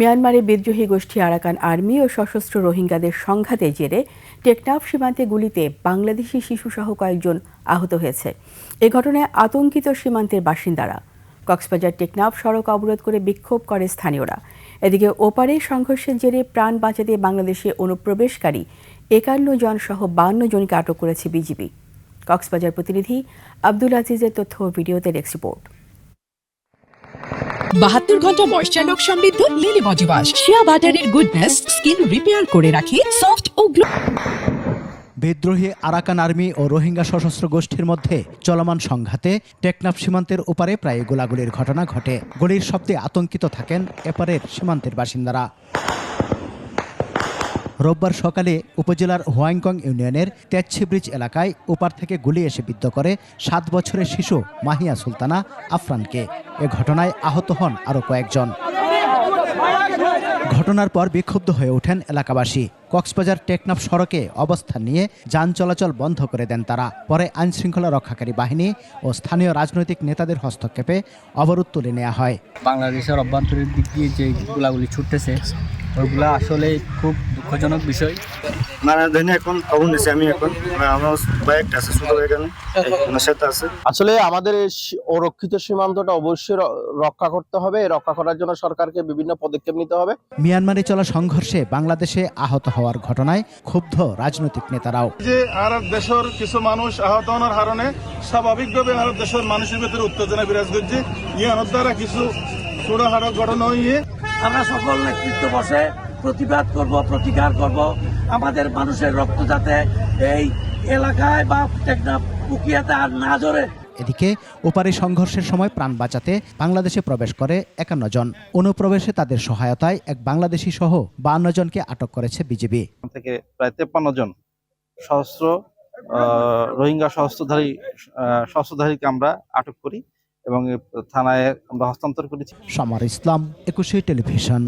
মিয়ানমারে বিদ্রোহী গোষ্ঠী আরাকান আর্মি ও সশস্ত্র রোহিঙ্গাদের সংঘাতের জেরে টেকনাফ সীমান্তে গুলিতে বাংলাদেশি শিশুসহ কয়েকজন আহত হয়েছে। এ ঘটনায় আতঙ্কিত সীমান্তের বাসিন্দারা। কক্সবাজার টেকনাফ সড়ক অবরোধ করে বিক্ষোভ করে স্থানীয়রা। এদিকে ওপারে সংঘর্ষের জেরে প্রাণ বাঁচাতে বাংলাদেশে অনুপ্রবেশকারী ৫১ জন সহ ৫২ জনকে আটক করেছে বিজিবি। কক্সবাজার প্রতিনিধি আব্দুল আজিজের তথ্য ও ভিডিওতে ডেস্ক রিপোর্ট। ৭২ ঘন্টা ময়েশ্চার লক সমৃদ্ধ লিলি বডি ওয়াশ, শিয়া বাটারের গুডনেস স্কিন রিপেয়ার করে রাখে সফট ও গ্লো। বিদ্রোহী আরাকান আর্মি ও রোহিঙ্গা সশস্ত্র গোষ্ঠীর মধ্যে চলমান সংঘাতে টেকনাফ সীমান্তের ওপারে প্রায় গোলাগুলির ঘটনা ঘটে। গুলির শব্দে আতঙ্কিত থাকেন এপারের সীমান্তের বাসিন্দারা। রোববার সকালে উপজেলার হোয়াইংকং ইউনিয়নের তেচ্ছি ব্রিজ এলাকায় ওপার থেকে গুলি এসে বিদ্ধ করে ৭ বছরের শিশু মাহিয়া সুলতানা আফরানকে। এ ঘটনায় আহত হন আরও কয়েকজন। ঘটনার পর বিক্ষুব্ধ হয়ে ওঠেন এলাকাবাসী। কক্সবাজার টেকনাফ সড়কে অবস্থান নিয়ে যান চলাচল বন্ধ করে দেন তারা। পরে আইনশৃঙ্খলা রক্ষাকারী বাহিনী ও স্থানীয় রাজনৈতিক নেতাদের হস্তক্ষেপে অবরোধ তুলে নেওয়া হয়। বাংলাদেশের অভ্যন্তরীণ দিক দিয়ে যে গুলাগুলি ছুটতেছে ওইগুলো আসলে খুব দুঃখজনক বিষয়। এখন খবর নিচ্ছি আমি এখন আমার বাইকটা আছে ছোট এখানে আমার সাথে আছে। আসলে আমাদের অরক্ষিত সীমান্তটা অবশ্যই রক্ষা করতে হবে। রক্ষা করার জন্য সরকারকে বিভিন্ন পদক্ষেপ নিতে হবে। মিয়ানমারে চলা সংঘর্ষে বাংলাদেশে আহত হওয়ার ঘটনায় ক্ষুব্ধ রাজনৈতিক নেতারাও। যে আরব দেশের কিছু মানুষ আহত হওয়ার কারণে স্বাভাবিকভাবে আরব দেশের মানুষের ভিতরে উত্তেজনা বিরাজ করছে। ইয়ানোর দ্বারা কিছু ছোটখাটো ঘটনা হয়ে আমরা সকল নেতৃত্ব বসে প্রতিবাদ করব, প্রতিকার করব। আমাদের মানুষের রক্ত যাতে এই এলাকায় বা টেকনাফ পুকিয়াতে আর না জড়ে। এদিকে ওপারে সংঘর্ষের সময় প্রাণ বাঁচাতে বাংলাদেশে প্রবেশ করে ৫১ জন। অনুপ্রবেশে তাদের সহায়তায় এক বাংলাদেশি সহ ৫২ জনকে আটক করেছে বিজিবি। থেকে প্রায় ৫৩ জন সশস্ত্র রোহিঙ্গা সশস্ত্রধারীকে আমরা আটক করি এবং থানায় আমরা হস্তান্তর করেছি। সমর ইসলাম, ২১ টেলিভিশন।